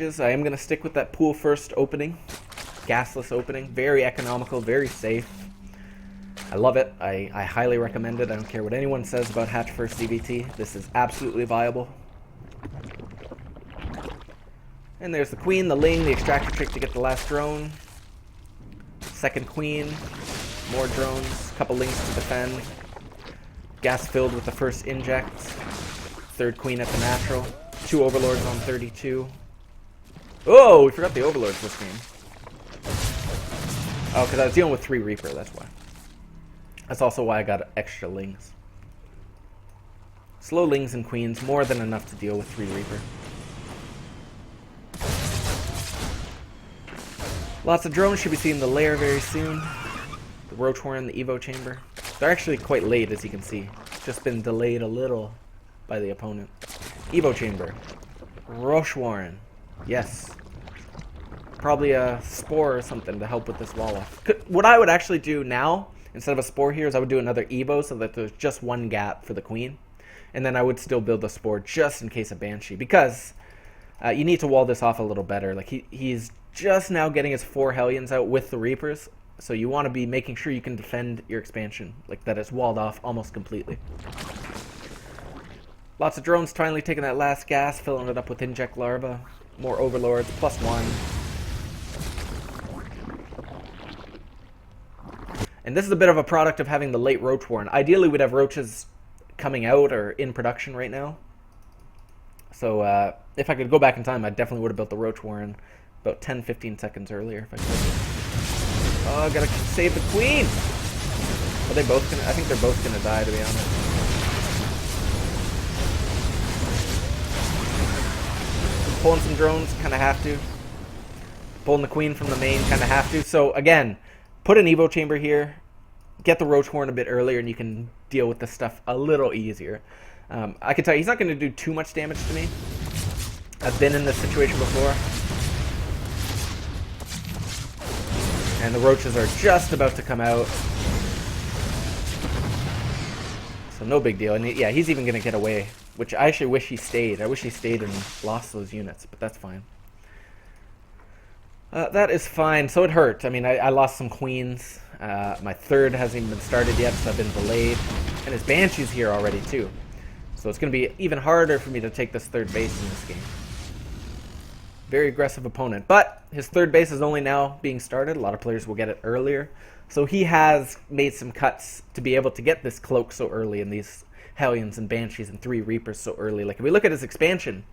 I am going to stick with that pool first opening. Gasless opening. Very economical, very safe. I love it. I highly recommend it. I don't care what anyone says about hatch first CVT. This is absolutely viable. And there's the queen, the ling, the extractor trick to get the last drone. Second queen. More drones. Couple lings to defend. Gas filled with the first inject. Third queen at the natural. 2 overlords on 32. Oh, we forgot the overlords this game. Oh, because I was dealing with 3 Reaper, that's why. That's also why I got extra lings. Slow lings and queens, more than enough to deal with 3 Reaper. Lots of drones should be seeing the lair very soon. The Roach Warren, the Evo Chamber. They're actually quite late, as you can see. Just been delayed a little by the opponent. Evo Chamber. Roach Warren. Yes. Probably a spore or something to help with this wall off. What I would actually do now, instead of a spore here, is I would do another Evo so that there's just one gap for the queen. And then I would still build a spore just in case of Banshee. Because you need to wall this off a little better. Like he's just now getting his 4 Hellions out with the Reapers. So you want to be making sure you can defend your expansion. Like that it's walled off almost completely. Lots of drones finally taking that last gas, filling it up with inject larva. More overlords, +1. And this is a bit of a product of having the late Roach Warren. Ideally, we'd have Roaches coming out or in production right now. So if I could go back in time, I definitely would have built the Roach Warren about 10-15 seconds earlier if I could. Oh, I gotta save the queen! Are they both gonna? I think they're both gonna die, to be honest. Pulling some drones, kind of have to. Pulling the queen from the main, kind of have to. So again, put an Evo Chamber here. Get the Roach Horn a bit earlier, and you can deal with this stuff a little easier. I can tell you, he's not going to do too much damage to me. I've been in this situation before. And the Roaches are just about to come out. So no big deal. And yeah, he's even going to get away. Which I actually wish he stayed. I wish he stayed and lost those units, but that's fine. That is fine. So it hurt. I mean, I lost some queens. My third hasn't even been started yet, so I've been delayed. And his Banshee's here already, too. So it's going to be even harder for me to take this third base in this game. Very aggressive opponent. But his third base is only now being started. A lot of players will get it earlier. So he has made some cuts to be able to get this cloak so early and these Hellions and Banshees and 3 Reapers so early. Like, if we look at his expansion,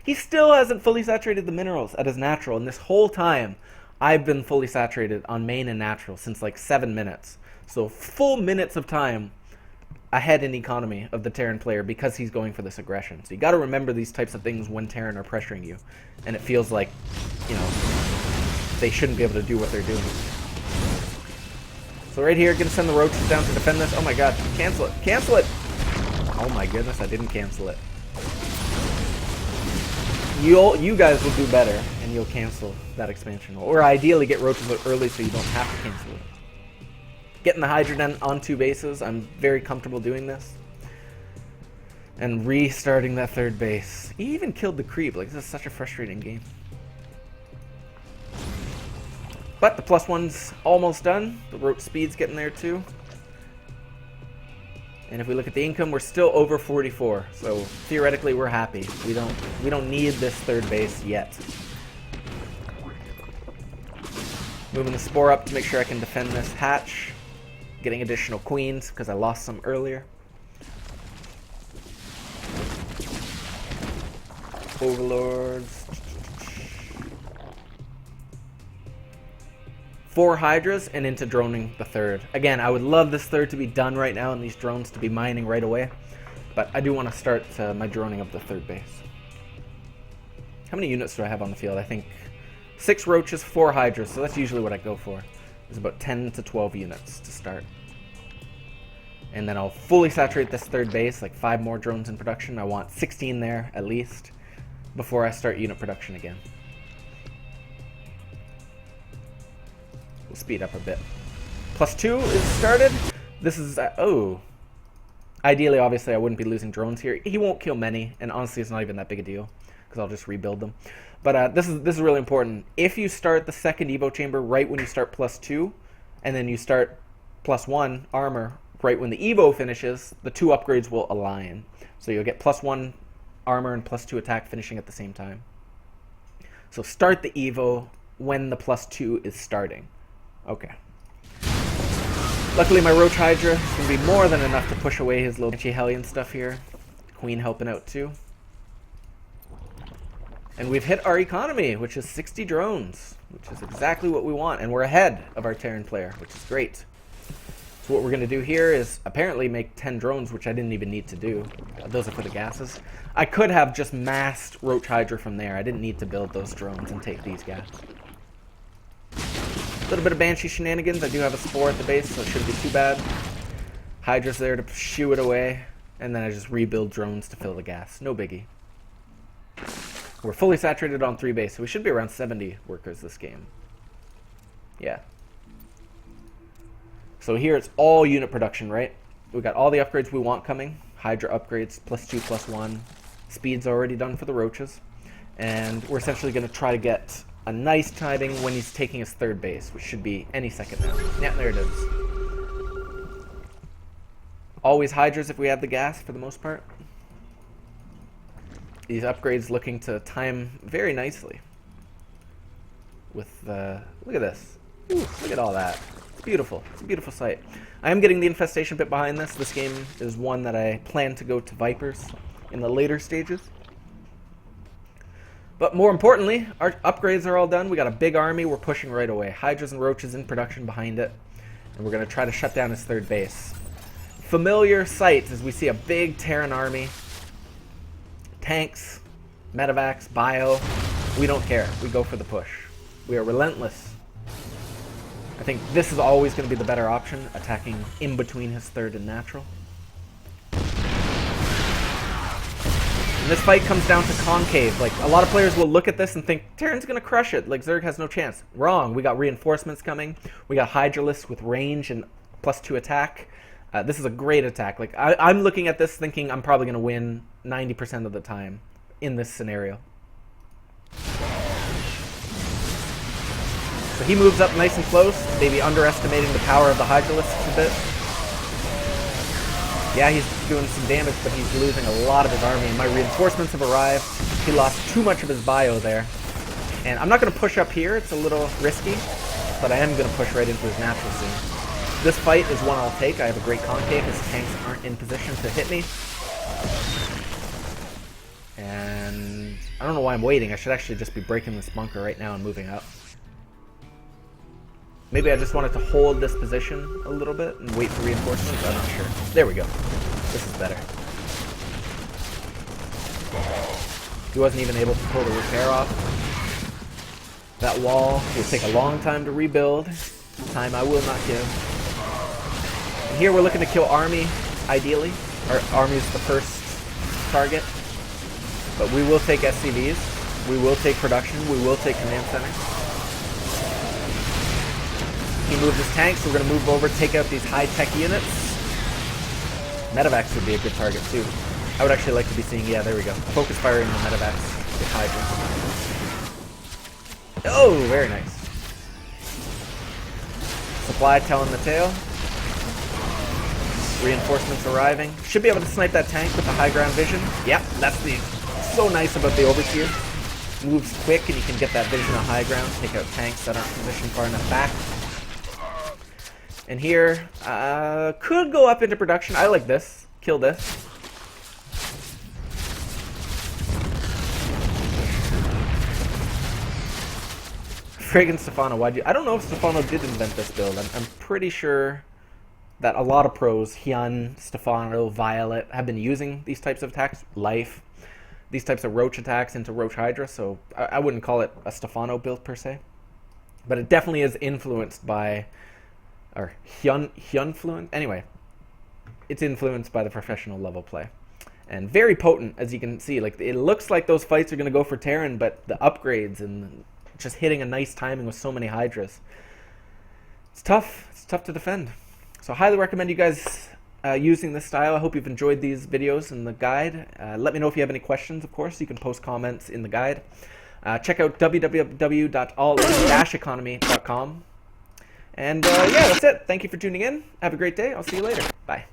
he still hasn't fully saturated the minerals at his natural. And this whole time, I've been fully saturated on main and natural since like 7 minutes. So full minutes of time ahead in economy of the Terran player because he's going for this aggression. So you got to remember these types of things when Terran are pressuring you. And it feels like, you know, they shouldn't be able to do what they're doing. So right here, going to send the Roaches down to defend this. Oh my god, cancel it. Cancel it! Oh my goodness, I didn't cancel it. You guys will do better, and you'll cancel that expansion. Or ideally get Roaches out early so you don't have to cancel it. Getting the Hydra Den on 2 bases, I'm very comfortable doing this. And restarting that third base. He even killed the creep. Like, this is such a frustrating game. But the +1's almost done. The Roach speed's getting there too. And if we look at the income, we're still over 44. So theoretically, we're happy. We don't need this third base yet. Moving the spore up to make sure I can defend this hatch. Getting additional queens because I lost some earlier. Overlords. 4 Hydras and into droning the third. Again, I would love this third to be done right now and these drones to be mining right away. But I do want to start my droning of the third base. How many units do I have on the field? I think 6 Roaches, 4 Hydras. So that's usually what I go for. It's about 10 to 12 units to start. And then I'll fully saturate this third base, like 5 more drones in production. I want 16 there at least before I start unit production again. We'll speed up a bit. +2 is started. This is, oh. Ideally, obviously, I wouldn't be losing drones here. He won't kill many, and honestly, it's not even that big a deal. because I'll just rebuild them. But this is really important. If you start the second Evo chamber right when you start +2, and then you start +1 armor right when the Evo finishes, the 2 upgrades will align. So you'll get +1 armor and +2 attack finishing at the same time. So start the Evo when the +2 is starting. Okay. Luckily my Roach Hydra is going to be more than enough to push away his little anti-Hellion stuff here. Queen helping out too. And we've hit our economy, which is 60 drones, which is exactly what we want. And we're ahead of our Terran player, which is great. So what we're going to do here is apparently make 10 drones, which I didn't even need to do. Those are for the gases. I could have just massed Roach Hydra from there. I didn't need to build those drones and take these gas. A little bit of Banshee shenanigans. I do have a Spore at the base, so it shouldn't be too bad. Hydra's there to shoo it away. And then I just rebuild drones to fill the gas. No biggie. We're fully saturated on 3 base, so we should be around 70 workers this game. Yeah. So here it's all unit production, right? We got all the upgrades we want coming. Hydra upgrades, +2, +1. Speed's already done for the Roaches. And we're essentially going to try to get a nice timing when he's taking his 3rd base, which should be any second now. Yeah, there it is. Always Hydras if we have the gas for the most part. These upgrades looking to time very nicely. With look at this. Ooh, look at all that. It's beautiful. It's a beautiful sight. I am getting the infestation bit behind this. This game is one that I plan to go to Vipers in the later stages. But more importantly, our upgrades are all done. We got a big army. We're pushing right away. Hydras and Roaches in production behind it. And we're going to try to shut down his 3rd base. Familiar sights as we see a big Terran army. Tanks, medevacs, bio. We don't care. We go for the push. We are relentless. I think this is always going to be the better option, attacking in between his 3rd and natural. And this fight comes down to concave. Like, a lot of players will look at this and think, Terran's going to crush it. Like, Zerg has no chance. Wrong. We got reinforcements coming. We got Hydralists with range and +2 attack. This is a great attack. Like, I'm looking at this thinking I'm probably going to win 90% of the time in this scenario. So he moves up nice and close, maybe underestimating the power of the Hydralists a bit. Yeah, he's doing some damage, but he's losing a lot of his army, and my reinforcements have arrived. He lost too much of his bio there. And I'm not going to push up here. It's a little risky, but I am going to push right into his natural soon. This fight is one I'll take. I have a great concave. His tanks aren't in position to hit me. And I don't know why I'm waiting. I should actually just be breaking this bunker right now and moving up. Maybe I just wanted to hold this position a little bit and wait for reinforcements. I'm not sure. There we go. This is better. He wasn't even able to pull the repair off. That wall will take a long time to rebuild. Time I will not give. And here we're looking to kill army, ideally. Our army is the first target. But we will take SCVs. We will take production. We will take command center. He moved his tanks, so we're going to move over, take out these high-tech units. Medevacs would be a good target, too. I would actually like to be seeing, yeah, there we go. Focus firing the medevacs with Hydra. Oh, very nice. Supply telling the tale. Reinforcements arriving. Should be able to snipe that tank with the high ground vision. Yep, that's so nice about the Overseer. Moves quick, and you can get that vision on high ground, take out tanks that aren't positioned far enough back. And here, could go up into production. I like this. Kill this. Friggin' Stefano, why'd you... I don't know if Stefano did invent this build. I'm pretty sure that a lot of pros, Hyun, Stefano, Violet, have been using these types of attacks. Life. These types of Roach attacks into Roach Hydra, so I wouldn't call it a Stefano build per se. But it definitely is influenced by... or Hyunfluent. Anyway, it's influenced by the professional level play. And very potent, as you can see. Like, it looks like those fights are going to go for Terran, but the upgrades and just hitting a nice timing with so many Hydras. It's tough. It's tough to defend. So I highly recommend you guys using this style. I hope you've enjoyed these videos and the guide. Let me know if you have any questions, of course. You can post comments in the guide. Check out www.allin-economy.com. And yeah, that's it. Thank you for tuning in. Have a great day. I'll see you later. Bye.